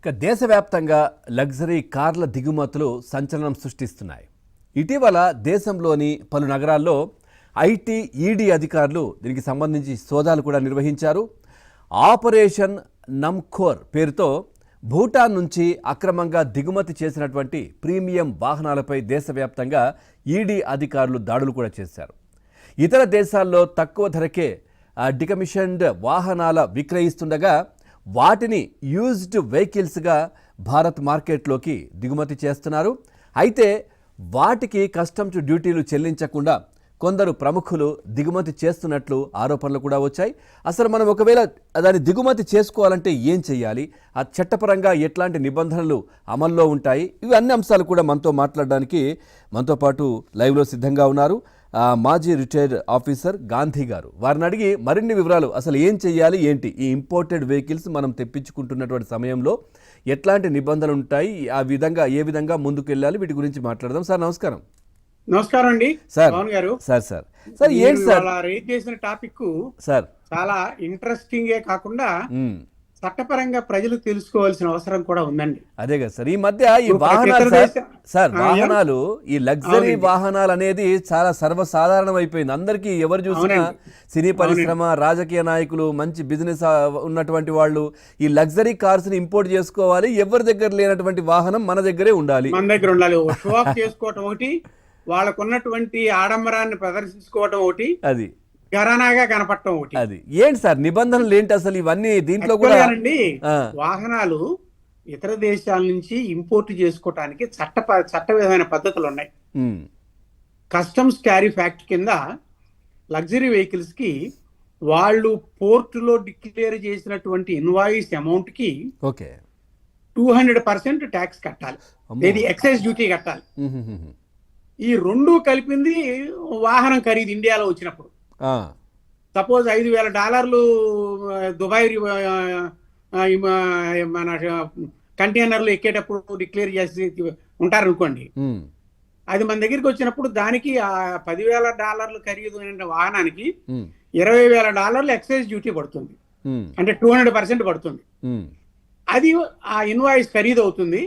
ఇక దేశవ్యాప్తంగా లగ్జరీ కార్ల దిగుమతులు సంచలనం సృష్టిస్తున్నాయి. ఇటీవల దేశంలోని పలు నగరాల్లో ఐటీ ఈడీ అధికారులు దీనికి సంబంధించి సోదాలు కూడా నిర్వహించారు. ఆపరేషన్ నమ్ఖోర్ పేరుతో భూటాన్ నుంచి అక్రమంగా దిగుమతి చేసినటువంటి ప్రీమియం వాహనాలపై దేశవ్యాప్తంగా ఈడీ అధికారులు దాడులు కూడా చేశారు. ఇతర దేశాల్లో తక్కువ ధరకే డికమిషన్డ్ వాహనాల విక్రయిస్తుండగా వాటిని యూజ్డ్ వెహికల్స్గా భారత్ మార్కెట్లోకి దిగుమతి చేస్తున్నారు. అయితే వాటికి కస్టమ్స్ డ్యూటీలు చెల్లించకుండా కొందరు ప్రముఖులు దిగుమతి చేస్తున్నట్లు ఆరోపణలు కూడా వచ్చాయి. అసలు మనం ఒకవేళ దాన్ని దిగుమతి చేసుకోవాలంటే ఏం చేయాలి, ఆ చట్టపరంగా ఎట్లాంటి నిబంధనలు అమల్లో ఉంటాయి, ఇవి అన్ని అంశాలు కూడా మనతో మాట్లాడడానికి మనతో పాటు లైవ్లో సిద్ధంగా ఉన్నారు మాజీ రిటైర్డ్ ఆఫీసర్ గాంధీ గారు. వారిని అడిగి మరిన్ని వివరాలు, అసలు ఏం చేయాలి, ఏంటి ఈ ఇంపోర్టెడ్ వెహికల్స్ మనం తెప్పించుకుంటున్నటువంటి సమయంలో ఎట్లాంటి నిబంధనలు ఉంటాయి, ఆ విధంగా ఏ విధంగా ముందుకు వెళ్ళాలి, వీటి గురించి మాట్లాడదాం. సార్ నమస్కారం. నమస్కారం అండి సార్. గారు సార్ సార్ సార్ ఏంటి సార్ రేట్ చేసిన టాపిక్ సార్ చాలా ఇంట్రెస్టింగే కాకుండా చట్టపరంగా ప్రజలు తెలుసుకోవాల్సిన అవసరం కూడా ఉందండి. అదే కదా సార్, ఈ మధ్య ఈ వాహనాలు సార్ వాహనాలు ఈ లగ్జరీ వాహనాలు అనేది చాలా సర్వసాధారణం అయిపోయింది. అందరికీ ఎవరు చూసినా సినీ పరిశ్రమ, రాజకీయ నాయకులు, మంచి బిజినెస్ ఉన్నటువంటి వాళ్ళు ఈ లగ్జరీ కార్స్ ని ఇంపోర్ట్ చేసుకోవాలి. ఎవరి దగ్గర లేనటువంటి వాహనం మన దగ్గరే ఉండాలి, మన దగ్గర ఉండాలి. షో ఆఫ్ చేసుకోవటం ఒకటి, వాళ్ళకున్నటువంటి ఆడంబరాన్ని ప్రదర్శించుకోవటం ఒకటి, అది ఘరానాగా కనపడటం ఒకటి. అది ఏంటి సార్ నిబంధనలు ఏంటి అసలు ఇవన్నీ? దీంట్లో కూడా వాహనాలు ఇతర దేశాల నుంచి ఇంపోర్ట్ చేసుకోవటానికి చట్టవిధమైన పద్ధతులు ఉన్నాయి. కస్టమ్స్ క్యారీ ఫ్యాక్ట్ కింద లగ్జరీ వెహికల్స్ కి వాళ్ళు పోర్టులో డిక్లేర్ చేసినటువంటి ఇన్వాయిస్ అమౌంట్ కి 200% ట్యాక్స్ కట్టాలి, ఇది ఎక్సైజ్ డ్యూటీ కట్టాలి. ఈ రెండు కలిపింది వాహనం ఖరీదు ఇండియాలో వచ్చినప్పుడు. సపోజ్ $5,000 దుబాయ్ మన కంటైనర్లు ఎక్కేటప్పుడు డిక్లేర్ చేసి ఉంటారనుకోండి, అది మన దగ్గరికి వచ్చినప్పుడు దానికి $10,000 ఖరీదు అయిన వాహనానికి $20,000 ఎక్సైజ్ డ్యూటీ పడుతుంది, అంటే 200% పడుతుంది. అది ఆ ఇన్వాయిస్ ఖరీదు అవుతుంది.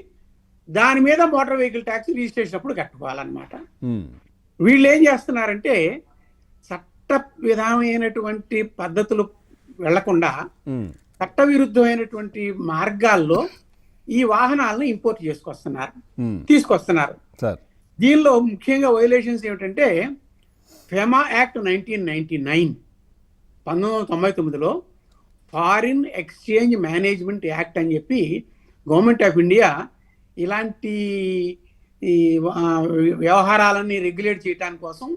దాని మీద మోటార్ వెహికల్ ట్యాక్స్ రిజిస్ట్రేషన్ అప్పుడు కట్టుకోవాలన్నమాట. వీళ్ళు ఏం చేస్తున్నారంటే చట్ట విధానమైనటువంటి పద్ధతులు వెళ్లకుండా చట్ట విరుద్ధమైనటువంటి మార్గాల్లో ఈ వాహనాలను ఇంపోర్ట్ తీసుకొస్తున్నారు. దీనిలో ముఖ్యంగా వైలేషన్స్ ఏమిటంటే ఫెమా యాక్ట్ 1999లో ఫారిన్ ఎక్స్చేంజ్ మేనేజ్మెంట్ యాక్ట్ అని చెప్పి గవర్నమెంట్ ఆఫ్ ఇండియా ఇలాంటి వ్యవహారాలన్నీ రెగ్యులేట్ చేయడానికి కోసం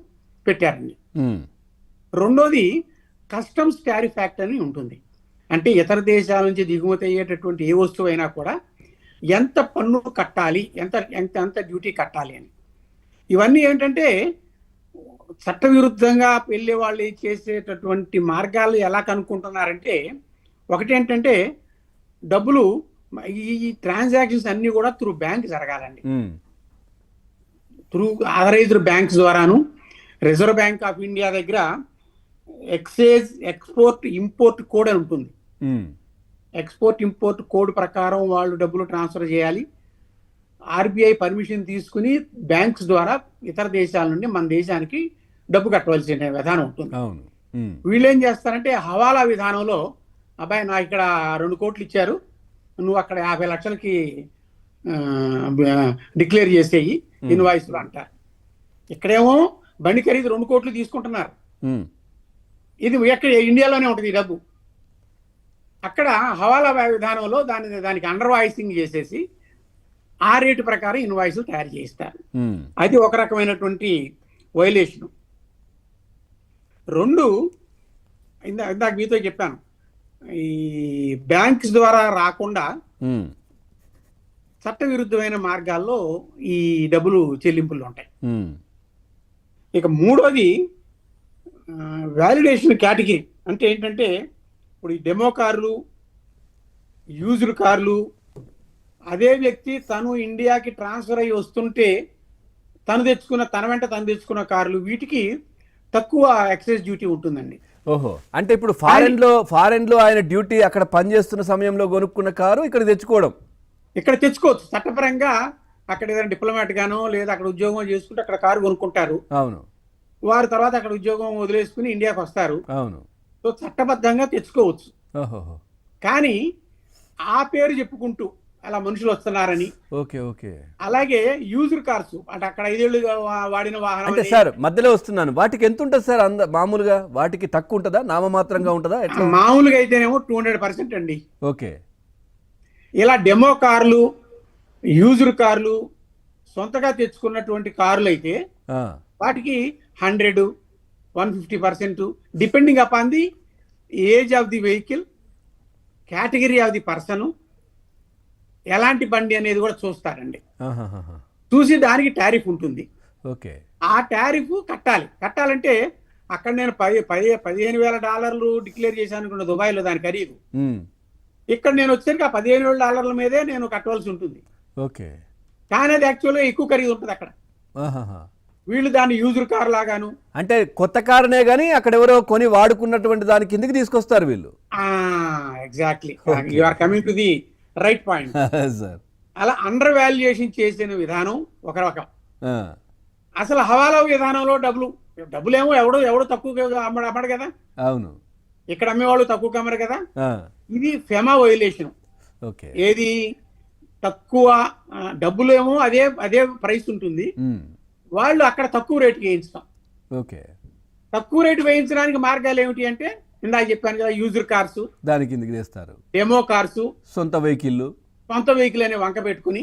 పెట్టారండి. రెండోది కస్టమ్స్ టారిఫ్ యాక్ట్ అని ఉంటుంది. అంటే ఇతర దేశాల నుంచి దిగుమతి అయ్యేటటువంటి ఏ వస్తువు అయినా కూడా ఎంత పన్ను కట్టాలి, ఎంత డ్యూటీ కట్టాలి అని. ఇవన్నీ ఏంటంటే చట్టవిరుద్ధంగా వెళ్ళే వాళ్ళు చేసేటటువంటి మార్గాలు ఎలా కనుక్కుంటున్నారంటే, ఒకటి ఏంటంటే డబ్బులు ఈ ట్రాన్సాక్షన్స్ అన్ని కూడా త్రూ బ్యాంక్ జరగాలండి. త్రూ ఆథరైజ్డ్ బ్యాంక్స్ ద్వారాను. రిజర్వ్ బ్యాంక్ ఆఫ్ ఇండియా దగ్గర ఎక్సైజ్ ఎక్స్పోర్ట్ ఇంపోర్ట్ కోడ్ అని ఉంటుంది. ఎక్స్పోర్ట్ ఇంపోర్ట్ కోడ్ ప్రకారం వాళ్ళు డబ్బులు ట్రాన్స్ఫర్ చేయాలి. ఆర్బీఐ పర్మిషన్ తీసుకుని బ్యాంక్స్ ద్వారా ఇతర దేశాల నుండి మన దేశానికి డబ్బు కట్టవలసిన విధానం ఉంటుంది. వీళ్ళు ఏం చేస్తారంటే హవాలా విధానంలో, అబ్బాయి నాకు ఇక్కడ 2 కోట్లు ఇచ్చారు, నువ్వు అక్కడ 50 లక్షలకి డిక్లేర్ చేసేయి ఇన్వాయిస్లు అంటారు. ఇక్కడేమో బండి ఖరీదు 2 కోట్లు తీసుకుంటున్నారు. ఇది ఎక్కడ ఇండియాలోనే ఉంటుంది ఈ డబ్బు. అక్కడ హవాలా విధానంలో దానికి అండర్ వాయిసింగ్ చేసేసి ఆ రేటు ప్రకారం ఇన్వాయిస్లు తయారు చేయిస్తారు. అది ఒక రకమైనటువంటి వైలేషన్. రెండు, ఇందాక మీతో చెప్పాను, ఈ బ్యాంక్స్ ద్వారా రాకుండా చట్టవిరుద్ధమైన మార్గాల్లో ఈ డబ్బులు చెల్లింపులు ఉంటాయి. ఇక మూడోది వాలిడేషన్ కేటగిరీ. అంటే ఏంటంటే ఇప్పుడు ఈ డెమో కార్లు, యూజ్డ్ కార్లు, అదే వ్యక్తి తను ఇండియాకి ట్రాన్స్ఫర్ అయ్యి వస్తుంటే తన వెంట తను తెచ్చుకున్న కార్లు, వీటికి తక్కువ ఎక్సైజ్ డ్యూటీ ఉంటుందండి. ఓహో, అంటే ఇప్పుడు ఫారెన్ లో ఆయన డ్యూటీ అక్కడ పనిచేస్తున్న సమయంలో కొనుక్కున్న కారు ఇక్కడ తెచ్చుకోవడం, ఇక్కడ తెచ్చుకోవచ్చు చట్టపరంగా. అక్కడ ఏదైనా డిప్లొమాట్ గానో లేదా అక్కడ ఉద్యోగం చేసుకుంటే అక్కడ కారు కొనుక్కుంటారు. అవును. వారు తర్వాత అక్కడ ఉద్యోగం వదిలేసుకుని ఇండియాకి వస్తారు. అవును. సో చట్టబద్ధంగా తెచ్చుకోవచ్చు. ఓహోహో. కానీ ఆ పేరు చెప్పుకుంటూ అలా మనుషులు వస్తున్నారని, ఓకే. ఓకే. అలాగే యూజర్ కార్స్ అంటే అక్కడ 5 ఏళ్ళు వాడిన వాహనం అంటే అని, సార్ మధ్యలో వస్తున్నాను, వాటికి ఎంత ఉంటుంది సార్? మామూలుగా వాటికి తక్కువ ఉంటుందా, నామమాత్రంగా ఉంటుందా, ఎట్లా? మామూలుగా అయితేనేమో 200% అండి. ఓకే. ఇలా డెమో కార్లు, యూజర్ కార్లు, సొంతగా తెచ్చుకున్నటువంటి కార్లు అయితే ఆ, వాటికి 100, 150% depending upon the age of the vehicle, category of the person, ఎలాంటి బండి అనేది కూడా చూస్తారండి. ఆహాహాహా. చూసి దానికి టారిఫ్ ఉంటుంది. ఓకే. ఆ టారిఫ్ కట్టాలంటే అక్కడ నేను $15,000 డిక్లేర్ చేశాను అనుకున్న దుబాయ్లో దాని ఖరీదు. ఉమ్. ఇక్కడ నేను వచ్చేసరికి ఆ $15,000 మీదే నేను కట్టవలసి ఉంటుంది. ఓకే. కానీ అది యాక్చువల్గా ఎక్కువ ఖరీదు ఉంటుంది అక్కడ. ఆహాహా. వీళ్ళు దాన్ని యూజర్ కార్ లాగాను. అంటే కొత్త కారునే కానీ అక్కడ ఎవరో కొని వాడుకున్నటువంటి దాని కిందకి తీసుకొస్తారు వీళ్ళు. Exactly, you are coming to the right point. Sir. అలా అండర్ వాల్యుయేషన్ చేసిన విధానం ఒక రకం. ఆ, అసలు హవాలా విధానంలో డబ్బులేమో ఎవడో తక్కువ అమ్మడు కదా. అవును. ఇక్కడ అమ్మేవాళ్ళు తక్కువ అమ్మరు కదా. ఆ, ఇది ఫెమా వయలేషన్. ఓకే. ఏది తక్కువ డబ్బులేమో అదే ప్రైస్ ఉంటుంది, ఉమ్. వాళ్ళు అక్కడ తక్కువ రేటుకి వేయించడం. ఓకే. తక్కువ రేటు వేయించడానికి మార్గాలు ఏమిటి అంటే ఇందాక చెప్పాను కదా, యూజర్ కార్స్, దాని కిందకి తెస్తారు. డెమో కార్స్, సొంత వెహికల్. సొంత వెహికల్ అనే వంక పెట్టుకుని,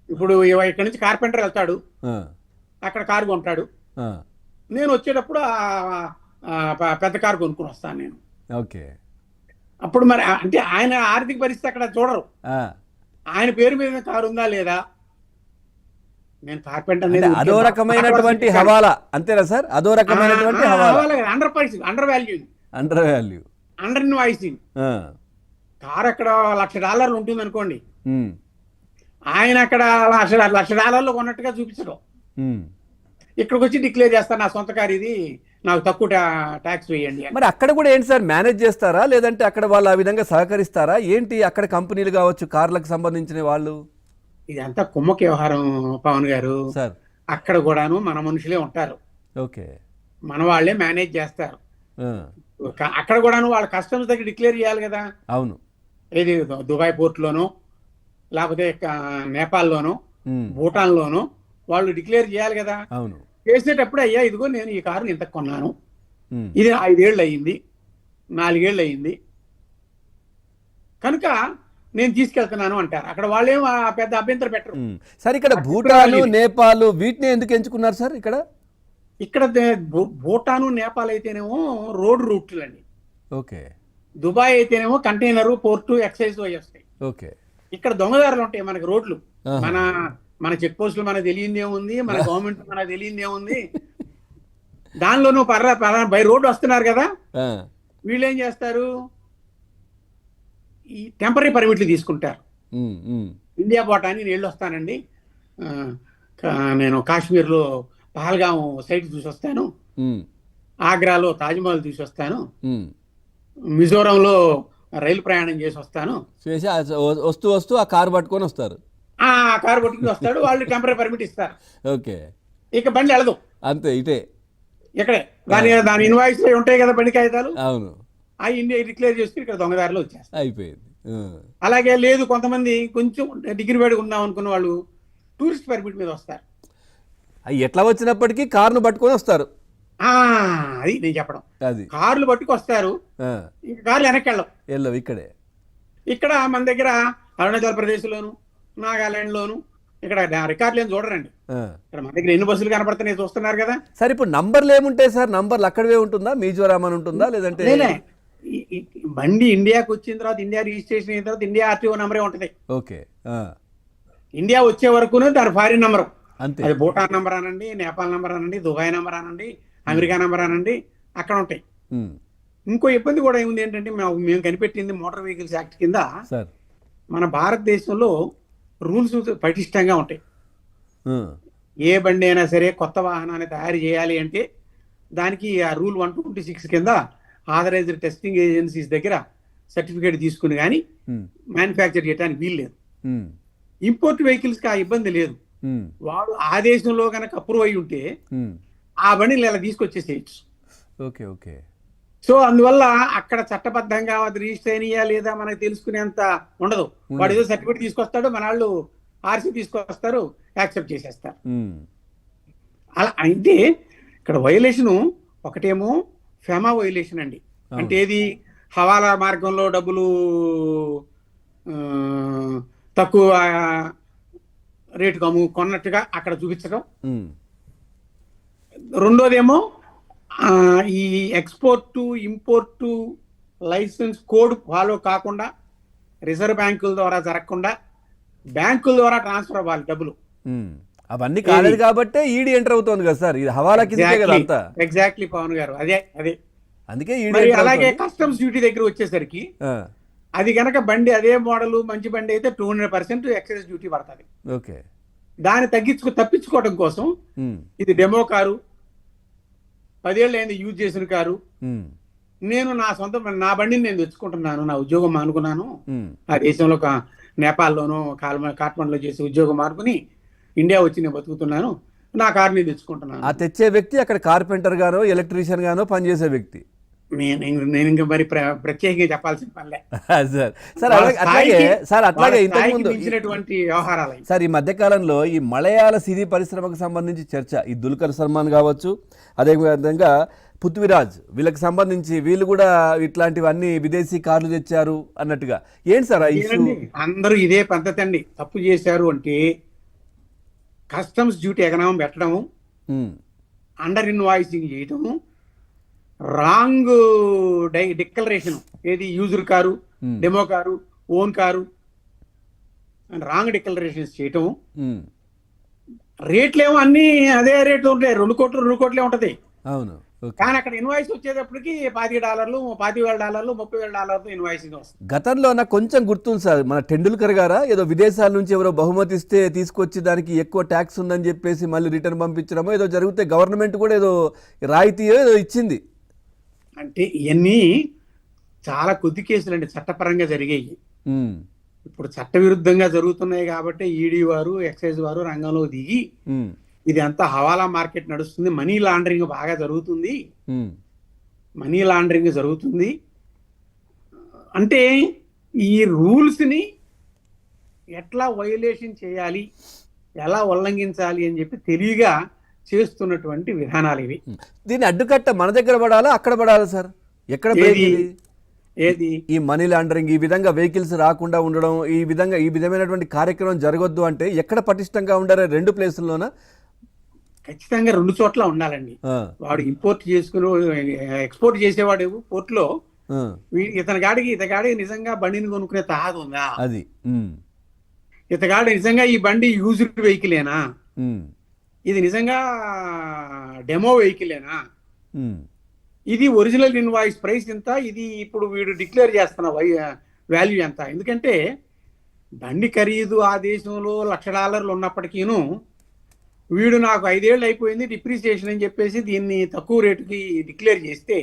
ఇప్పుడు ఇక్కడ నుంచి కార్పెంటర్ వెళ్తాడు, అక్కడ కారు కొంటాడు. నేను వచ్చేటప్పుడు పెద్ద కారు కొనుక్కుని వస్తాను నేను. ఓకే. అప్పుడు మరి అంటే ఆయన ఆర్థిక పరిస్థితి అక్కడ చూడరు. ఆయన పేరు మీద కారు ఉందా లేదా. నేను కార్పెంటర్ అంటే అదో రకమైనటువంటి హవాలా, అంతేనా సార్? అదో రకమైనటువంటి hawala. Under pricing, under valuing, under value, under invoicing. Car అక్కడ $1,00,000 ఉంటుంది అనుకోండి, ఆయన అక్కడ $1,00,000 కొన్నట్టుగా చూపించడం. ఇక్కడికి వచ్చి డిక్లేర్ చేస్తాను నా సొంత కారు ఇది, నాకు తక్కువ ట్యాక్స్ వేయండి. మరి అక్కడ కూడా ఏంటి సార్, మేనేజ్ చేస్తారా లేదంటే అక్కడ వాళ్ళు ఆ విధంగా సహకరిస్తారా ఏంటి? అక్కడ కంపెనీలు కావచ్చు, కార్లకు సంబంధించిన వాళ్ళు, ఇదంతా కుమ్మకి వ్యవహారం పవన్ గారు. సార్ అక్కడ కూడాను మన మనుషులే ఉంటారు. ఓకే. మన వాళ్ళే మేనేజ్ చేస్తారు. అక్కడ కూడాను వాళ్ళ కస్టమర్స్ దగ్గర డిక్లేర్ చేయాలి కదా. అవును. ఏది దుబాయ్ పోర్ట్లోనో లేకపోతే నేపాల్లోనో భూటాన్లోనో వాళ్ళు డిక్లేర్ చేయాలి కదా. అవును. చేసేటప్పుడు అయ్యా ఇదిగో నేను ఈ కారుని ఇంత కొన్నాను, ఇది 5 ఏళ్ళు అయ్యింది, 4 ఏళ్ళు అయ్యింది కనుక నేను తీసుకెళ్తున్నాను అంటారు. అక్కడ వాళ్ళేం పెద్ద అభ్యంతరం పెట్టరు. సార్ ఇక్కడ భూటాను, నేపాల్ వీటిని ఎందుకు ఎంచుకున్నారు సార్? ఇక్కడ భూటాను, నేపాల్ అయితేనేమో రోడ్ రూట్లు అండి. ఓకే. దుబాయ్ అయితేనేమో కంటైనరు, పోర్టు, ఎక్సైజ్ వస్తాయి. ఓకే. ఇక్కడ దొంగదారులు ఉంటాయి మనకి రోడ్లు. మన చెక్ పోస్టులు మనకు తెలియంది ఏముంది, మన గవర్నమెంట్ మనకు తెలియంది ఏముంది. దానిలోనూ బై రోడ్డు వస్తున్నారు కదా, వీళ్ళు ఏం చేస్తారు, ఈ టెంపరీ పర్మిట్లు తీసుకుంటారు. ఇండియా పోటాని నేను వెళ్ళి వస్తానండి, నేను కాశ్మీర్లో పహల్గాం సైట్ చూసి వస్తాను, ఆగ్రాలో తాజ్మహల్ చూసి వస్తాను, మిజోరంలో రైలు ప్రయాణం చేసి వస్తాను, వస్తూ ఆ కారు పట్టుకొని వస్తారు. ఆ కారు పట్టుకుని వస్తాడు, వాళ్ళు టెంపరీ పర్మిట్ ఇస్తారు. ఓకే. ఇక బండి వెళ్ళదు, అంతే, ఇటే ఇక్కడే దాని ఇన్వాయిస్ ఉంటాయి కదా బండి కాగితాలు. అవును. ఆ ఇండియా డిక్లేర్ చేసుకుని ఇక్కడ దొంగదారిలో వచ్చేస్తారు. అయిపోయింది. అలాగే లేదు, కొంతమంది కొంచెం డిగ్రీ వేడిగా ఉందాం అనుకున్న వాళ్ళు టూరిస్ట్ పర్మిట్ మీద వస్తారు. ఎట్లా వచ్చినప్పటికీ కారును పట్టుకొని వస్తారు. అది నేను చెప్పడం, అది కార్లు పట్టుకు వస్తారు, ఇంకా కార్లు వెనక్కి వెళ్ళవు. ఇక్కడ మన దగ్గర అరుణాచల్ ప్రదేశ్ లోను, నాగాలాండ్ లోను ఇక్కడ రికార్డులు ఏం చూడరండి. ఇక్కడ మన దగ్గర ఎన్ని బస్సులు కనపడుతున్నాయి చూస్తున్నారు కదా. సార్ ఇప్పుడు నంబర్లు ఏముంటాయి సార్? నంబర్లు అక్కడవే ఉంటుందా, మిజోరాం అని ఉంటుందా లేదంటే? బండి ఇండియాకి వచ్చిన తర్వాత, ఇండియా రిజిస్ట్రేషన్ అయిన తర్వాత ఇండియా ఆర్టీఓ నంబరే ఉంటుంది. ఓకే. ఇండియా వచ్చే వరకునే దాని ఫారిన్ నంబర్, అంతే. అది భూటాన్ నంబర్ అనండి, నేపాల్ నంబర్ అనండి, దుబాయ్ నంబర్ అనండి, అమెరికా నంబర్ అనండి, అక్కడ ఉంటాయి. ఇంకో ఇబ్బంది కూడా ఏముంది ఏంటంటే, మేము కనిపెట్టింది మోటార్ వెహికల్స్ యాక్ట్ కింద మన భారతదేశంలో రూల్స్ పటిష్టంగా ఉంటాయి. ఏ బండి అయినా సరే కొత్త వాహనాన్ని తయారు చేయాలి అంటే దానికి ఆ రూల్ 126 కింద ఆథరైజ్డ్ టెస్టింగ్ ఏజెన్సీస్ దగ్గర సర్టిఫికేట్ తీసుకుని కానీ మ్యానుఫ్యాక్చర్ చేయడానికి వీలు లేదు. ఇంపోర్ట్ వెహికల్స్ కి ఆ ఇబ్బంది లేదు. ఉమ్, వాడు ఆ దేశంలో కనుక అప్రూవ్ అయి ఉంటే ఉమ్. ఆ బండిని ఇలా తీసుకొచ్చేసేయచ్చు. Okay okay. సో అందువల్ల అక్కడ చట్టబద్ధంగా అది రిజిస్టర్ అయినయా లేదా మనకు తెలుసుకునేంత ఉండదు. వాడు ఏదో సర్టిఫికేట్ తీసుకొస్తాడు, మన వాళ్ళు ఆర్సీ తీసుకొస్తారు, యాక్సెప్ట్ చేసేస్తారు. ఉమ్, అలా అయితే ఇక్కడ వైలేషను ఒకటేమో ఫెమా వైలేషన్ అండి. అంటే ఏది హవాలా మార్గంలో డబ్బులు ఆ, తక్కువ రేటుకు కొన్నట్టుగా అక్కడ చూపించడం. ఉమ్, రెండోదేమో ఈ export import license code follow కాకుండా రిజర్వ్ బ్యాంకుల ద్వారా జరగకుండా బ్యాంకుల ద్వారా ట్రాన్స్ఫర్ అవ్వాలి డబ్బులు. ఉమ్. అవన్నీ కాలేదు కాబట్టే ఈడీ ఎంటర్ అవుతోంది కదా సార్, ఇది హవాలా కిందకే కదా అంతా. ఎగ్జాక్ట్లీ పవన్ గారు, అదే అదే. అందుకే ఈడీ మరి ఎంటర్ అలాగే అవుతోంది. కస్టమ్స్ డ్యూటీ దగ్గర వచ్చేసరికి ఆ, అది గనక బండి అదే మోడల్ మంచి బండి అయితే 200% ఎక్సైజ్ డ్యూటీ పడుతుంది. ఓకే. దాన్ని తప్పించుకోవడం కోసం ఉమ్, ఇది డెమో కారు, 10 ఏళ్ళు అయింది యూజ్ చేసిన కారు, ఉమ్, నేను నా బండిని నేను తెచ్చుకుంటున్నాను, నా ఉద్యోగం మానుకున్నాను, ఉమ్. ఆ దేశంలో నేపాల్లోనూ కాఠ్మండ్లో చేసి ఉద్యోగం మానుకుని ఇండియా వచ్చి నేను బతుకుతున్నాను, నా కారు నేను తెచ్చుకుంటున్నాను. ఆ తెచ్చే వ్యక్తి అక్కడ కార్పెంటర్ గానో ఎలక్ట్రీషియన్ గానో పనిచేసే వ్యక్తి. నేను ఇంకా మరి ప్రత్యేకంగా చెప్పాల్సిన పనిలే. సార్ సార్ అట్లాగే ఇంతకుముందు మించినటువంటి వ్యవహారాలు అవి. సార్ ఈ మధ్యకాలంలో ఈ మలయాళ సినీ పరిశ్రమకు సంబంధించి చర్చ, ఈ దుల్కర్ సల్మాన్ కావచ్చు, అదేవిధంగా పృథ్వీరాజ్, వీళ్ళకి సంబంధించి వీళ్ళు కూడా ఇట్లాంటివన్నీ విదేశీ కార్లు తెచ్చారు అన్నట్టుగా. ఏంటి సార్ ఆ ఇష్యూ? అందరూ ఇదే పద్ధతి అండి. తప్పు చేశారు అంటే కస్టమ్స్ డ్యూటీ ఎకనామం పెట్టడము, అండర్ ఇన్వాయిసింగ్ చేయటము, రాంగ్ డిక్లరేషన్, ఏది user car, demo car, own car wrong declarations చేయటము. రేట్లేమో అన్ని అదే రేట్లు ఉంటాయి, 2 కోట్లే ఉంటది. అవును. కానీ అక్కడ ఇన్వాయిస్ వచ్చేటప్పటికి $50, $50,000, $30,000 ఇన్వాయిసింగ్ వస్తుంది. గతంలో నాకు కొంచెం గుర్తుంది సార్, మన టెండూల్కర్ గారా ఏదో విదేశాల నుంచి ఎవరో బహుమతి ఇస్తే తీసుకొచ్చి దానికి ఎక్కువ ట్యాక్స్ ఉందని చెప్పేసి మళ్ళీ రిటర్న్ పంపించడమో ఏదో జరిగితే గవర్నమెంట్ కూడా ఏదో రాయితీయో ఏదో ఇచ్చింది. అంటే ఇవన్నీ చాలా కొద్ది కేసులు అండి, చట్టపరంగా జరిగాయి. ఇప్పుడు చట్టవిరుద్ధంగా జరుగుతున్నాయి కాబట్టి ఈడీ వారు, ఎక్సైజ్ వారు రంగంలో దిగి ఇది అంతా హవాలా మార్కెట్ నడుస్తుంది, మనీ లాండరింగ్ బాగా జరుగుతుంది, మనీ లాండరింగ్ జరుగుతుంది అంటే ఈ రూల్స్ని ఎట్లా వైలేషన్ చేయాలి, ఎలా ఉల్లంఘించాలి అని చెప్పి తెలివిగా చేస్తున్నటువంటి విధానాలు ఇవి. దీన్ని అడ్డుకట్ట మన దగ్గర పడాలా, అక్కడ పడాలా సార్? ఎక్కడ ఏది ఈ మనీ లాండరింగ్, ఈ విధంగా వెహికల్స్ రాకుండా ఉండడం, ఈ విధమైనటువంటి కార్యక్రమం జరగొద్దు అంటే ఎక్కడ పటిష్టంగా ఉండాలి? 2 ప్లేసుల్లోనా? ఖచ్చితంగా 2 చోట్ల ఉండాలండి. వాడు ఇంపోర్ట్ చేసుకుని ఎక్స్పోర్ట్ చేసేవాడు పోర్ట్లో ఇతగాడికి నిజంగా బండిని కొనుక్కునే తాహత ఉందా, అది ఇతగాడు నిజంగా ఈ బండి యూజ్డ్ వెహికలేనా, ఇది నిజంగా డెమో వెహికలేనా, ఇది ఒరిజినల్ ఇన్వాయిస్ ప్రైస్ ఎంత, ఇది ఇప్పుడు వీడు డిక్లేర్ చేస్తున్న వాల్యూ ఎంత. ఎందుకంటే బండి ఖరీదు ఆ దేశంలో $1,00,000 ఉన్నప్పటికీను వీడు నాకు 5 ఏళ్ళు అయిపోయింది డిప్రిసియేషన్ అని చెప్పేసి దీన్ని తక్కువ రేటుకి డిక్లేర్ చేస్తే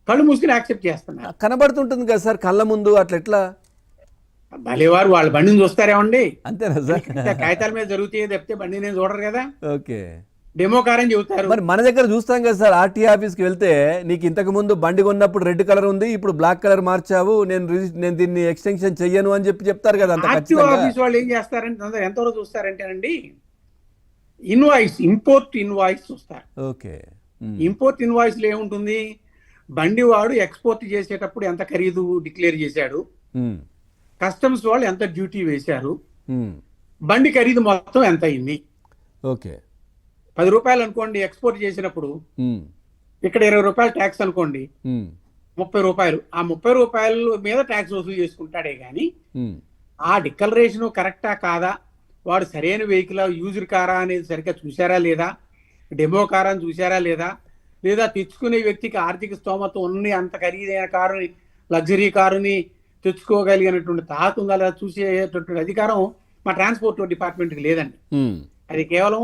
కళ్ళు మూసుకుని యాక్సెప్ట్ చేస్తున్నారు. కనబడుతుంటుంది కదా సార్ కళ్ళ ముందు, అట్లా ఎట్లా? భలేవారు వాళ్ళ బండిని చూస్తారేమండి, అంతేనా సార్? కాగితాల మీద జరుగుతాయి తప్పితే బండి నేను చూడరు కదా. ఓకే. డెమో కార్ అని చెబుతారు. మరి మన దగ్గర చూస్తాం కదా సార్, ఆర్టీ ఆఫీస్కి వెళ్తే నీకు ఇంతకు ముందు బండి కొన్నప్పుడు రెడ్ కలర్ ఉంది, ఇప్పుడు బ్లాక్ కలర్ మార్చావు, నేను దీన్ని ఎక్స్టెన్షన్ చెయ్యను అని చెప్తారు కదా. ఆఫీస్ వాళ్ళు ఏం చేస్తారంటే ఎంతవరకు చూస్తారంటేనండి, ఇంపోర్ట్ ఇన్వాయిస్ చూస్తారు. ఓకే. ఇంపోర్ట్ ఇన్వాయిస్ లో ఏముంటుంది, బండి వాడు ఎక్స్పోర్ట్ చేసేటప్పుడు ఎంత ఖరీదు డిక్లేర్ చేశాడు, కస్టమ్స్ వాళ్ళు ఎంత డ్యూటీ వేశారు, బండి ఖరీదు మొత్తం ఎంత అయింది. ఓకే. ₹10 అనుకోండి ఎక్స్పోర్ట్ చేసినప్పుడు, ఇక్కడ ₹20 ట్యాక్స్ అనుకోండి, ₹30. ఆ ₹30 మీద ట్యాక్స్ వసూలు చేసుకుంటాడే గాని ఆ డిక్లరేషన్ కరెక్టా కాదా, వాడు సరైన వెహికల్ యూజర్ కారా అనేది సరిగ్గా చూసారా లేదా, డెమో కారా అని చూసారా లేదా, లేదా తెచ్చుకునే వ్యక్తికి ఆర్థిక స్తోమత ఉన్న అంత ఖరీదైన కారుని, లగ్జరీ కారుని తెచ్చుకోగలిగినటువంటి తాహత ఉందా లేదా చూసేటటువంటి అధికారం మా ట్రాన్స్పోర్ట్ డిపార్ట్మెంట్కి లేదండి. అది కేవలం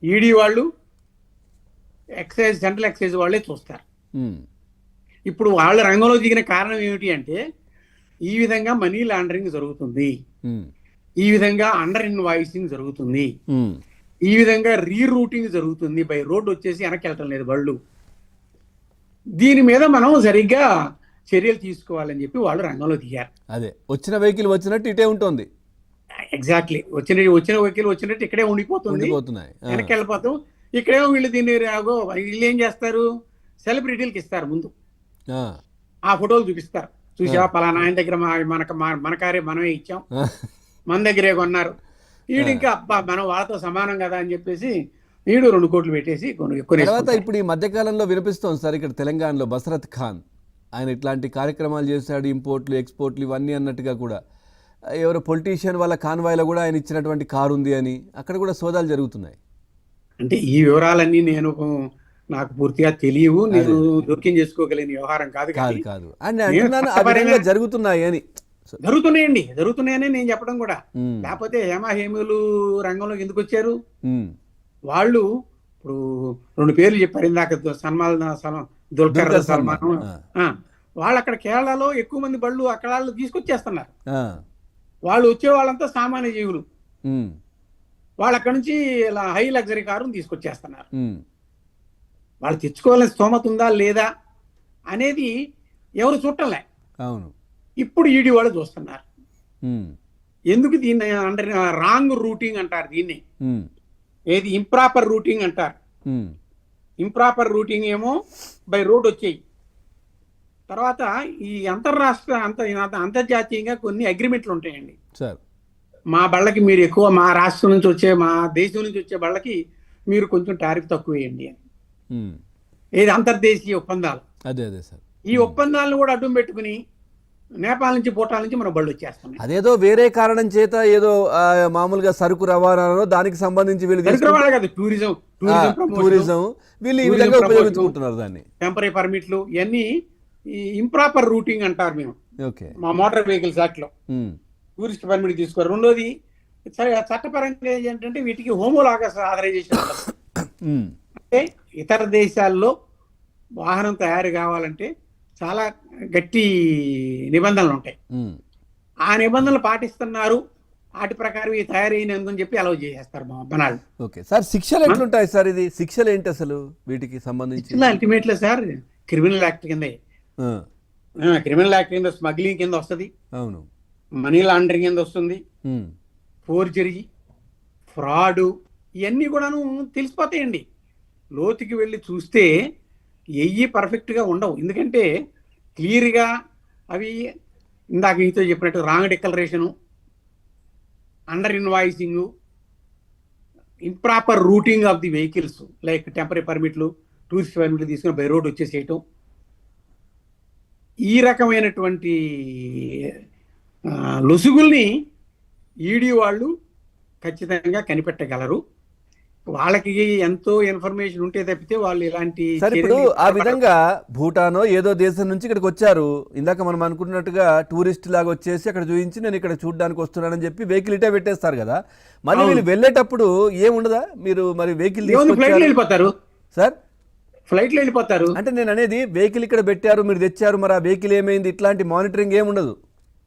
ఈడీ వాళ్ళు, ఎక్సైజ్, సెంట్రల్ ఎక్సైజ్ వాళ్ళే చూస్తారు. ఇప్పుడు వాళ్ళ రంగంలో దిగిన కారణం ఏమిటి అంటే ఈ విధంగా మనీ లాండరింగ్ జరుగుతుంది. ఈ విధంగా అండర్ ఇన్వాయిసింగ్ జరుగుతుంది, ఉమ్, ఈ విధంగా రీరూటింగ్ జరుగుతుంది, బై రోడ్ వచ్చేసి వెనక్కి వెళ్ళటం లేదు బళ్ళు. దీని మీద మనం సరిగ్గా చర్యలు తీసుకోవాలని చెప్పి వాళ్ళు రంగంలో దిగారు. అదే వచ్చిన వెహికల్ వచ్చినట్టు ఇటే ఉంటుంది, ఎగ్జాక్ట్లీ వచ్చిన వెహికల్ వచ్చినట్టు ఇక్కడే ఉండిపోతుంది, ఉండిపోతున్నాయి. వెనక్కి వెళ్ళిపోతాం. ఇక్కడేమో వీళ్ళు దీన్ని వీళ్ళు ఏం చేస్తారు, సెలబ్రిటీలకు ఇస్తారు ముందు, ఆ, ఆ ఫోటోలు చూపిస్తారు. చూసావా పలానా ఆయన దగ్గర మన కారే మనమే ఇచ్చాం, మన దగ్గరే కొన్నారు, వీడు ఇంకా అబ్బా మనం వాళ్ళతో సమానం కదా అని చెప్పేసి వీడు 2 కోట్లు పెట్టేసి తర్వాత ఇప్పుడు ఈ మధ్యకాలంలో వినిపిస్తోంది సార్, ఇక్కడ తెలంగాణలో బసరత్ ఖాన్ ఆయన ఇట్లాంటి కార్యక్రమాలు చేశాడు, ఇంపోర్ట్లు ఎక్స్పోర్ట్లు ఇవన్నీ అన్నట్టుగా కూడా ఎవరో పొలిటీషియన్ వాళ్ళ కాన్వాయ్లో కూడా ఆయన ఇచ్చినటువంటి కారు ఉంది అని అక్కడ కూడా సోదాలు జరుగుతున్నాయి. అంటే ఈ వివరాలన్నీ నాకు పూర్తిగా తెలియవు, నేను జోక్యం చేసుకోగలిగిన వ్యవహారం కాదు కాదు కాదు అని అంటున్నాను, ఆ విధంగా జరుగుతున్నాయి అని. జరుగుతున్నాయని నేను చెప్పడం కూడా. లేకపోతే హేమలు రంగంలోకి ఎందుకు వచ్చారు వాళ్ళు? ఇప్పుడు 2 పేర్లు చెప్పారు ఇందాక, దుల్కర్ సల్మాన్. వాళ్ళు అక్కడ కేరళలో ఎక్కువ మంది బళ్ళు అక్కడ వాళ్ళు తీసుకొచ్చేస్తున్నారు. వాళ్ళు వచ్చే వాళ్ళంతా సామాన్య జీవులు, వాళ్ళు అక్కడ నుంచి ఇలా హై లగ్జరీ కారును తీసుకొచ్చేస్తున్నారు. వాళ్ళు తెచ్చుకోవాలని స్తోమత ఉందా లేదా అనేది ఎవరు చూడటంలే. అవును, ఇప్పుడు ఈడీ వాళ్ళు చూస్తున్నారు. ఎందుకు దీన్ని అంటే రాంగ్ రూటింగ్ అంటారు, దీన్ని ఏది ఇంప్రాపర్ రూటింగ్ అంటారు. ఇంప్రాపర్ రూటింగ్ ఏమో బై రోడ్ వచ్చాయి. తర్వాత ఈ అంతర్జాతీయంగా కొన్ని అగ్రిమెంట్లు ఉంటాయండి. మా బళ్ళకి మీరు ఎక్కువ, మా రాష్ట్రం నుంచి వచ్చే, మా దేశం నుంచి వచ్చే బళ్ళకి మీరు కొంచెం టారిఫ్ తక్కువ వేయండి అని, ఏది అంతర్దేశీయ ఒప్పందాలు. అదే అదే సార్, ఈ ఒప్పందాలను కూడా అడ్డం పెట్టుకుని నేపాల్ నుంచి భూటాన్ నుంచి మన బళ్ళు వచ్చేస్తున్నాయి. అదేదో వేరే కారణం చేత ఏదో మామూలుగా సరుకు రవాణాలో దానికి సంబంధించి వీళ్ళు టూరిజం వీళ్ళు ఈ విధంగా ఉపయోగించుకుంటున్నారు దాన్ని. టెంపరీ పర్మిట్లు ఇవన్నీ ఇంప్రాపర్ రూటింగ్ అంటారు మేము మా మోటార్ వెహికల్స్ యాక్ట్ లో. టూరిస్ట్ పర్మిట్ తీసుకోరు. రెండోది చట్టపరంగా ఏంటంటే వీటికి హోమోలాగస్ ఆథరైజేషన్ అంటే ఇతర దేశాల్లో వాహనం తయారు కావాలంటే చాలా గట్టి నిబంధనలు ఉంటాయి. ఆ నిబంధనలు పాటిస్తున్నారు, వాటి ప్రకారం ఈ తయారైనందని చెప్పి అలౌ చేసేస్తారు మా అబ్బనాలు. ఓకే సార్, శిక్షలు ఎట్లుంటాయి సార్? ఇది శిక్షలు ఏంటి అసలు వీటికి సంబంధించి? అల్టిమేట్లీ సార్ క్రిమినల్ యాక్ట్ కింద, క్రిమినల్ యాక్ట్ కింద స్మగ్లింగ్ కింద వస్తుంది, అవును, మనీ మనీ లాండరింగ్ కింద వస్తుంది, ఫోర్జరీ, ఫ్రాడ్, ఇవన్నీ కూడాను తెలిసిపోతాయండి. లోతుకి వెళ్ళి చూస్తే ఎయ్యి పర్ఫెక్ట్గా ఉండవు. ఎందుకంటే క్లియర్గా అవి ఇందాక మీతో చెప్పినట్టు wrong declaration, under invoicing, improper routing of the vehicles like temporary పర్మిట్లు, టూరిస్ట్ పర్మిట్లు తీసుకుని బై రోడ్ వచ్చేసేయటం, ఈ రకమైనటువంటి లొసుగుల్ని ఈడీ వాళ్ళు ఖచ్చితంగా కనిపెట్టగలరు. వాళ్ళకి ఎంతో ఇన్ఫర్మేషన్ ఉంటే తప్పితే వాళ్ళు ఇలాంటి. ఇప్పుడు ఆ విధంగా భూటానో ఏదో దేశం నుంచి ఇక్కడికి వచ్చారు, ఇందాక మనం అనుకున్నట్టుగా టూరిస్ట్ లాగా వచ్చేసి అక్కడ చూపించి నేను ఇక్కడ చూడడానికి వస్తున్నానని చెప్పి వెహికల్ ఇటే పెట్టేస్తారు కదా. మళ్ళీ వీళ్ళు వెళ్ళేటప్పుడు ఏముండదా? మీరు మరి వెహికల్ వెళ్ళిపోతారు సార్, ఫ్లైట్లో వెళ్ళిపోతారు. అంటే నేను అనేది వెహికల్ ఇక్కడ పెట్టారు, మీరు తెచ్చారు, మరి ఆ వెహికల్ ఏమైంది, ఇట్లాంటి మానిటరింగ్ ఏముండదు.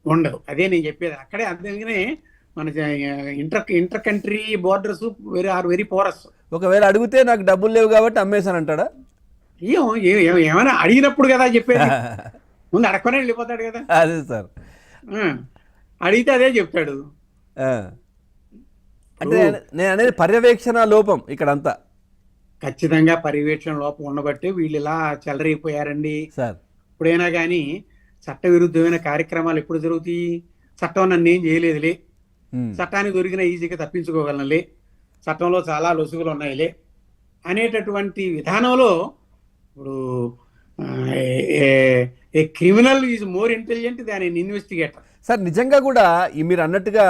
ఉండదు, అదే నేను చెప్పేది. అక్కడే అందుకనే మన inter country borders very porous. ఒకవేళ అడిగితే నాకు డబ్బులు లేవు కాబట్టి అమ్మేశాను అంటాడా? ఏమైనా అడిగినప్పుడు కదా చెప్పేది, ముందు అడగనే వెళ్ళిపోతాడు కదా. అదే సార్, అడిగితే అదే చెప్తాడు. అంటే నేను అనేది పర్యవేక్షణ లోపం ఇక్కడ అంతా. ఖచ్చితంగా పర్యవేక్షణ లోపం ఉండబట్టి వీళ్ళు ఇలా చెలరైపోయారండి సార్. ఇప్పుడైనా కానీ చట్ట విరుద్ధమైన కార్యక్రమాలు ఎప్పుడు జరుగుతాయి? చట్టం నన్ను ఏం చేయలేదులే, చట్టానికి దొరికిన ఈజీగా తప్పించుకోగలనులే, చట్టంలో చాలా లొసుగులు ఉన్నాయిలే అనేటటువంటి విధానంలో ఇప్పుడు a criminal is more intelligent than an investigator. Sir నిజంగా కూడా మీరు అన్నట్టుగా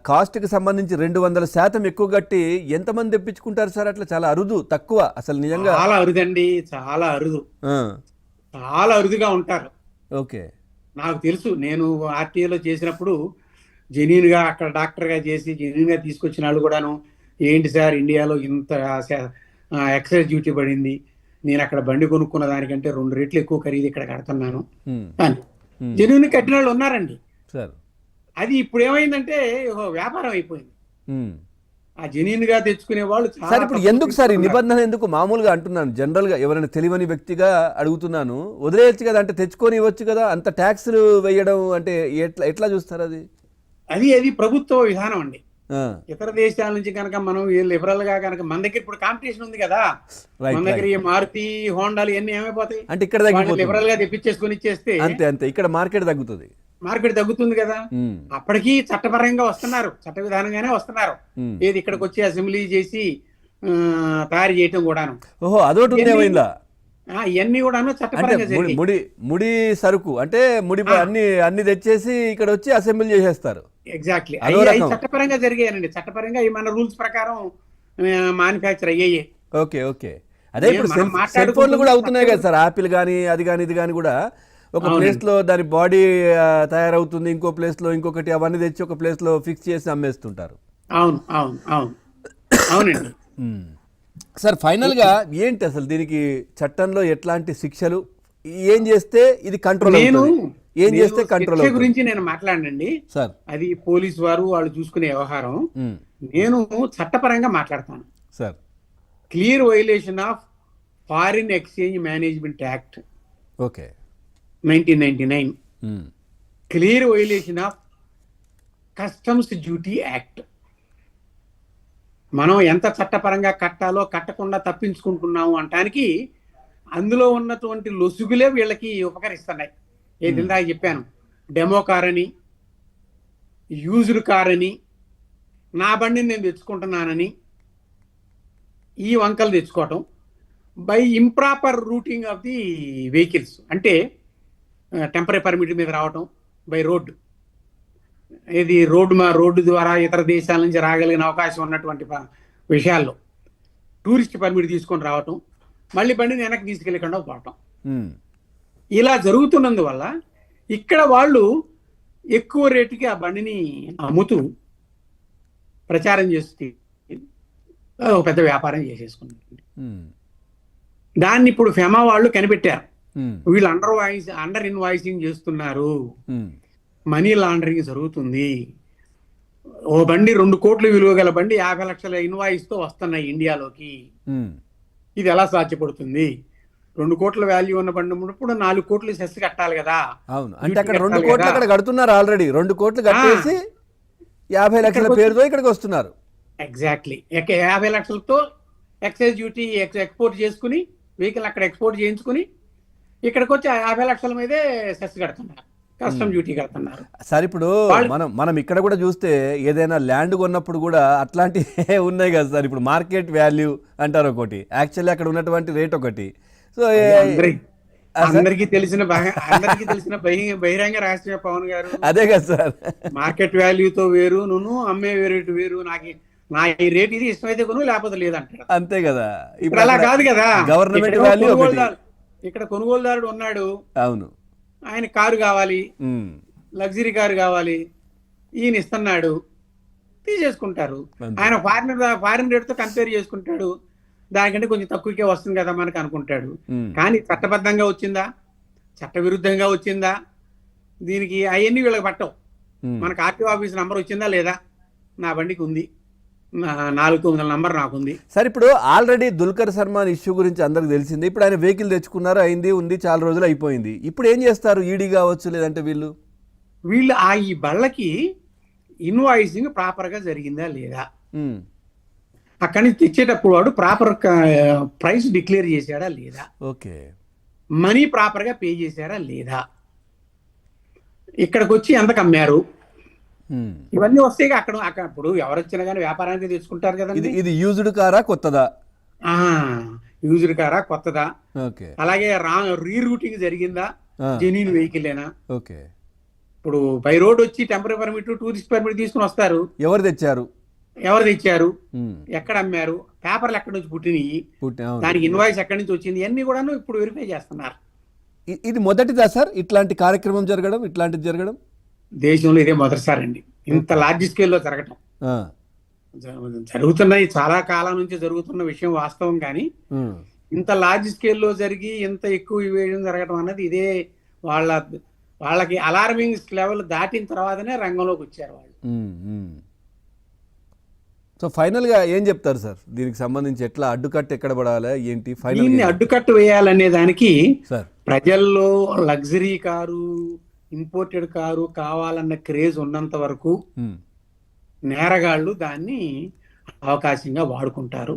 కాస్ట్కి సంబంధించి 200% ఎక్కువ కట్టి ఎంతమంది తెప్పించుకుంటారు సార్? అట్లా చాలా అరుదు, తక్కువ అసలు. నిజంగా చాలా అరుదండి, చాలా అరుదు, చాలా అరుదుగా ఉంటారు. ఓకే, నాకు తెలుసు. నేను ఆర్టీఏలో చేసినప్పుడు జెన్యూన్గా అక్కడ డాక్టర్గా చేసి జెన్యూన్గా తీసుకొచ్చిన వాళ్ళు కూడాను, ఏంటి సార్ ఇండియాలో ఇంత ఎక్సైజ్ డ్యూటీ పడింది, నేను అక్కడ బండి కొనుక్కున్న దానికంటే 2 రెట్లు ఎక్కువ ఖరీదు ఇక్కడ కడుతున్నాను అని జెన్యూన్ కట్టిన వాళ్ళు ఉన్నారండి. అది ఇప్పుడు ఏమైందంటే ఒక వ్యాపారం అయిపోయింది. ఉమ్. ఆ జెన్యూన్ గా తెచ్చుకునే వాళ్ళు చాలా సార్ ఇప్పుడు తక్కువ ఎందుకు సార్ ఈ తీసుకుంటున్నారు. నిబంధన ఎందుకు? మామూలుగా అంటున్నాను, జనరల్ గా ఎవరైనా తెలియని వ్యక్తిగా అడుగుతున్నాను. వదిలేయచ్చు కదా, అంటే తెచ్చుకొని ఇవ్వచ్చు కదా, అంత ట్యాక్స్లు వేయడం అంటే ఎట్లా ఎట్లా చూస్తారు అది? అది ప్రభుత్వ విధానం అండి. ఆ, ఇతర దేశాల నుంచి కనుక మనం లిబరల్ గా కనుక మన దగ్గర ఇప్పుడు కాంపిటీషన్ ఉంది కదా, రైట్ మన దగ్గర రైట్. ఈ మారుతి హోండాలు ఇవన్నీ ఏమైపోతాయి, అంటే ఇక్కడ వాళ్ళు తగ్గిపోతుంది. లిబరల్ గా తెప్పించేసుకొని ఇచ్చేస్తే అంతే అంతే, ఇక్కడ మార్కెట్ తగ్గుతుంది. మార్కెట్ తగ్గుతుంది కదా. ఉమ్, అప్పటికీ చట్టపరంగా వస్తున్నారు, చట్ట విధానంగానే వస్తున్నారు. ఉమ్. ఏది ఇక్కడికి వచ్చి అసెంబ్లీ చేసి తయారు చేయటం కూడాను, ఓహో, అదొకటి ఉంది ఏమైందా? ఇవన్నీ కూడాను అంటే చట్టపరంగా ముడి జరిగాయి. ముడి ముడి సరుకు అంటే ముడి అన్ని అన్ని తెచ్చేసి ఇక్కడ వచ్చి అసెంబ్లీ చేసేస్తారు. ఎగ్జాక్ట్లీ, అదో అవి రకం. చట్టపరంగా జరిగాయండి. చట్టపరంగా ఈ మన రూల్స్ ప్రకారం మ్యానుఫ్యాక్చర్ అయ్యాయి. Okay okay. అదే ఇప్పుడు మనం సెల్ ఫోన్లు మాట్లాడుకుంటున్న కూడా అవుతున్నాయి కదా సార్, యాపిల్ కానీ అది కానీ ఇది కానీ కూడా ఒక అవునండి. ప్లేస్ లో దాని బాడీ తయారవుతుంది, ఇంకో ప్లేస్ లో ఇంకొకటి, అవన్నీ తెచ్చి ఒక ప్లేస్ లో ఫిక్స్ చేసి అమ్మేస్తుంటారు. అవును అవును అవును అవునండి. మ్మ్. సార్ ఫైనల్ గా ఏంటి అసలు దీనికి చట్టంలో ఎట్లాంటి శిక్షలు, ఏం చేస్తే ఇది కంట్రోల్ నేను అవుతుంది, ఏం చేస్తే కంట్రోల్ శిక్ష అవుతుంది గురించి నేను మాట్లాడండి, సార్? అది పోలీస్ వారు వాళ్ళు చూసుకునే వ్యవహారం. మ్మ్. నేను చట్టపరంగా మాట్లాడతాను. Sir clear violation of foreign exchange management act okay. 1999, hmm. Clear violation of customs duty act. మనం ఎంత చట్టపరంగా కట్టాలో కట్టకుండా తప్పించుకుంటున్నాము అంటానికి అందులో ఉన్నటువంటి లొసుగులే వీళ్ళకి ఉపకరిస్తున్నాయి. ఏది ఇందాక చెప్పాను, డెమో కార్ అని, యూజ్డ్ కార్ అని, నా బండిని నేను తెచ్చుకుంటున్నానని ఈ వంకలు తెచ్చుకోవటం, by improper routing of the vehicles, అంటే టెంపరీ పర్మిట్ మీద రావటం బై రోడ్డు, ఇది రోడ్డు ద్వారా ఇతర దేశాల నుంచి రాగలిగిన అవకాశం ఉన్నటువంటి విషయాల్లో టూరిస్ట్ పర్మిట్ తీసుకొని రావటం, మళ్ళీ బండిని వెనక్కి తీసుకెళ్ళకుండా పోవటం, మ్మ్. ఇలా జరుగుతున్నందువల్ల ఇక్కడ వాళ్ళు ఎక్కువ రేటుకి ఆ బండిని అమ్ముతూ ప్రచారం చేస్తూ ఒక పెద్ద వ్యాపారం చేసేసుకున్నారు. మ్మ్. దాన్ని ఇప్పుడు ఫెమా వాళ్ళు కనిపెట్టారు. మ్మ్. వీళ్ళు అండర్ ఇన్వాయిసింగ్ చేస్తున్నారు, మ్మ్. మనీ లాండరింగ్ జరుగుతుంది. ఓ బండి 2 కోట్ల విలువ గల బండి 50 లక్షల ఇన్వాయిస్ తో వస్తున్నాయి ఇండియాలోకి. మ్మ్. ఇది ఎలా సాధ్యపడుతుంది? 2 కోట్ల వాల్యూ ఉన్న బండి ఉన్నప్పుడు 4 కోట్లు సెస్ కట్టాలి కదా. అవును, అంటే అక్కడ 2 కోట్లు అక్కడ కడుతున్నారు ఆల్రెడీ, 2 కోట్లు కట్టేసి 50 లక్షల పేరుతో ఇక్కడికి వస్తున్నారు. ఎగ్జాక్ట్లీ, 50 లక్షలతో ఎక్సైజ్ డ్యూటీ ఎక్స్పోర్ట్ చేసుకుని వెహికల్ అక్కడ ఎక్స్పోర్ట్ చేయించుకుని ఇక్కడికి వచ్చి 50 లక్షల మీదే సెస్ కడుతున్నారు, కస్టమ్ డ్యూటీ కడుతున్నారు. సార్ ఇప్పుడు మనం ఇక్కడ కూడా చూస్తే ఏదైనా ల్యాండ్ కొన్నప్పుడు కూడా అట్లాంటి ఉన్నాయి కదా సార్. ఇప్పుడు మార్కెట్ వాల్యూ అంటారు ఒకటి, యాక్చువల్లీ అక్కడ ఉన్నటువంటి రేట్ ఒకటి. సో అందరికీ తెలిసిన బహిరంగ రహస్య పవన్ గారు, అదే కదా సార్, మార్కెట్ వాల్యూతో వేరు, నువ్వు అమ్మే రేటు వేరు, నా ఈ రేట్ ఇది ఇష్టమైతే కొను లేకపోతే లేదంటాడు. అంతే కదా. ఇప్పుడు అలా కాదు కదా, గవర్నమెంట్ వాల్యూ ఇక్కడ కొనుగోలుదారుడు ఉన్నాడు, అవును, ఆయన కారు కావాలి, మ్మ్. లగ్జరీ కారు కావాలి, ఈయన ఇస్తున్నాడు, తీసేసుకుంటారు. ఆయన ఫారిన్ రేట్ తో కంపేర్ చేసుకుంటాడు, దానికంటే కొంచెం తక్కువకే వస్తుంది కదా మనకు అనుకుంటాడు. కానీ చట్టబద్ధంగా వచ్చిందా, చట్ట విరుద్ధంగా వచ్చిందా, దీనికి అవన్నీ వీళ్ళకి పట్టవు. మనకు ఆర్టీఓ ఆఫీస్ నంబర్ వచ్చిందా లేదా, నా బండికి ఉంది, 4900 నంబర్ నాకుంది. సార్ ఇప్పుడు ఆల్రెడీ దుల్కర్ సల్మాన్ ఇష్యూ గురించి అందరికి తెలిసింది. ఇప్పుడు ఆయన వెహికల్ తెచ్చుకున్నారు, అయింది, ఉంది, చాలా రోజులు అయిపోయింది. ఇప్పుడు ఏం చేస్తారు? ఈడీ కావచ్చు, లేదంటే వీళ్ళు ఈ బళ్ళకి ఇన్వాయిసింగ్ ప్రాపర్ గా జరిగిందా లేదా, అక్కడి నుంచి తెచ్చేటప్పుడు వాడు ప్రాపర్ ప్రైస్ డిక్లేర్ చేశాడా లేదా, ఓకే, మనీ ప్రాపర్ గా పే చేశాడా లేదా, ఇక్కడికి వచ్చి ఎంతకు అమ్మారు, ఇవన్నీ వస్తాయి. అక్కడ ఇప్పుడు ఎవరు వచ్చినా కానీ వ్యాపారానికి తెచ్చుకుంటారు కదా. ఇది యూజ్డ్ కారా కొత్తదా, యూజ్డ్ కారా కొత్తదా, ఓకే, అలాగే రీరూటింగ్ జరిగిందా, జెన్యూన్ వెహికల్ ఏనా. ఓకే, ఇప్పుడు బై రోడ్ వచ్చి టెంపరీ పర్మిట్, టూరిస్ట్ పర్మిట్ తీసుకుని వస్తారు, ఎవరు తెచ్చారు, ఎక్కడ అమ్మారు, పేపర్లు ఎక్కడి నుంచి పుట్టినవి, దానికి ఇన్వాయిస్ ఎక్కడి నుంచి వచ్చింది, అన్ని కూడా ఇప్పుడు వెరిఫై చేస్తున్నారు. ఇది మొదటిదా సార్ ఇట్లాంటి కార్యక్రమం జరగడం, ఇట్లాంటిది జరగడం? దేశంలో ఇదే మొదటిసారి అండి, ఇంత లార్జ్ స్కేల్లో జరగటం. జరుగుతున్నాయి, చాలా కాలం నుంచి జరుగుతున్న విషయం వాస్తవం, కానీ ఇంత లార్జ్ స్కేల్లో జరిగి ఇంత ఎక్కువ ఇవేయడం జరగటం అన్నది ఇదే వాళ్ళకి అలార్మింగ్ లెవెల్ దాటిన తర్వాతనే రంగంలోకి వచ్చారు వాళ్ళు. సో ఫైనల్గా ఏం చెప్తారు సార్ దీనికి సంబంధించి? ఎట్లా అడ్డుకట్ట ఎక్కడ పడాలి ఏంటి ఫైనల్? దీన్ని అడ్డుకట్టు వేయాలనే దానికి సార్ ప్రజల్లో లగ్జరీ కారు, ఇంపోర్టెడ్ కారు కావాలన్న క్రేజ్ ఉన్నంత వరకు నేరగాళ్ళు దాన్ని అవకాశంగా వాడుకుంటారు.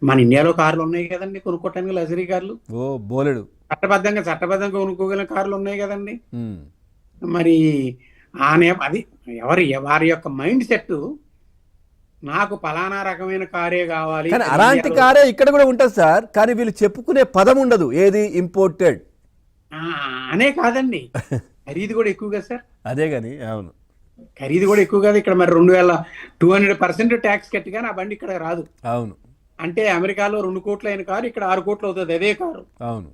మన ఇండియాలో కార్లు ఉన్నాయి కదండి కొనుక్కోవటానికి, లగ్జరీ కార్లు. ఓ బోలెడు. చట్టబద్ధంగా కొనుక్కోగల కార్లు ఉన్నాయి కదండి. మరి అది వారి యొక్క మైండ్ సెట్, నాకు పలానా రకమైన కారే కావాలి. కానీ అలాంటి కారే ఇక్కడ కూడా ఉంటుంది సార్, కానీ వీళ్ళు చెప్పుకునే పదం ఉండదు, ఏది ఇంపోర్టెడ్ అనే కాదండి, ఖరీదు కూడా ఎక్కువ కదా సార్. అదే కానీ అవును, ఖరీదు కూడా ఎక్కువ కదా. ఇక్కడ మరి 200% ట్యాక్స్ కట్టి కానీ ఆ బండి ఇక్కడ రాదు. అవును, అంటే అమెరికాలో 2 కోట్లు అయిన కారు ఇక్కడ 6 కోట్లు అవుతుంది అదే కారు. అవును,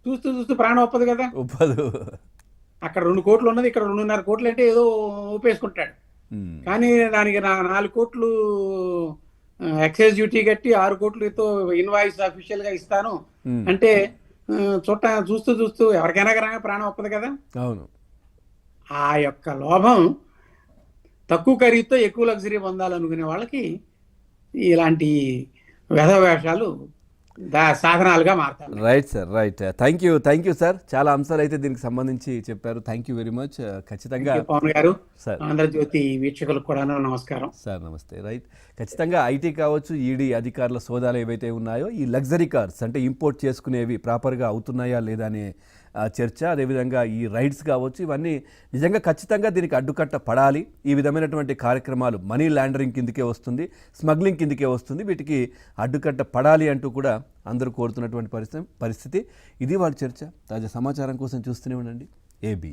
చూస్తూ చూస్తూ ప్రాణం ఒప్పదు కదా. ఒప్పదు. అక్కడ 2 కోట్లు ఉన్నది, ఇక్కడ 2.5 కోట్లు అంటే ఏదో ఊపేసుకుంటాడు. కానీ దానికి 4 కోట్లు ఎక్సైజ్ డ్యూటీ కట్టి 6 కోట్లతో ఇన్వాయిస్ అఫీషియల్ గా ఇస్తాను అంటే చూస్తూ చూస్తూ ఎవరికైనా కనుక ప్రాణం ఒప్పదు కదా. అవును, ఆ యొక్క లోభం తక్కువ ఖరీదుతో ఎక్కువ లగ్జరీ పొందాలనుకునే వాళ్ళకి ఇలాంటి వేషాలు సాధనాలుగా మారుతాయి. Right sir, right. Thank you sir. చాలా అంశాలు అయితే దీనికి సంబంధించి చెప్పారు. Thank you very much. ఖచ్చితంగా పవన్ గారు, సార్, ఆంధ్రజ్యోతి వీక్షకులకు కూడా నమస్కారం సార్. నమస్తే. రైట్. ఖచ్చితంగా ఐటీ కావచ్చు, ఈడీ అధికారుల సోదాలు ఏవైతే ఉన్నాయో ఈ లగ్జరీ కార్స్ అంటే ఇంపోర్ట్ చేసుకునేవి ప్రాపర్గా అవుతున్నాయా లేదా అనే చర్చ, అదేవిధంగా ఈ రైడ్స్ కావచ్చు, ఇవన్నీ నిజంగా ఖచ్చితంగా దీనికి అడ్డుకట్ట పడాలి. ఈ విధమైనటువంటి కార్యక్రమాలు మనీ లాండరింగ్ కిందకే వస్తుంది, స్మగ్లింగ్ కిందకే వస్తుంది, వీటికి అడ్డుకట్ట పడాలి అంటూ కూడా అందరూ కోరుతున్నటువంటి పరిస్థితి. ఇది వాళ్ళ చర్చ. తాజా సమాచారం కోసం చూస్తూనే ఉండండి ఏబీ.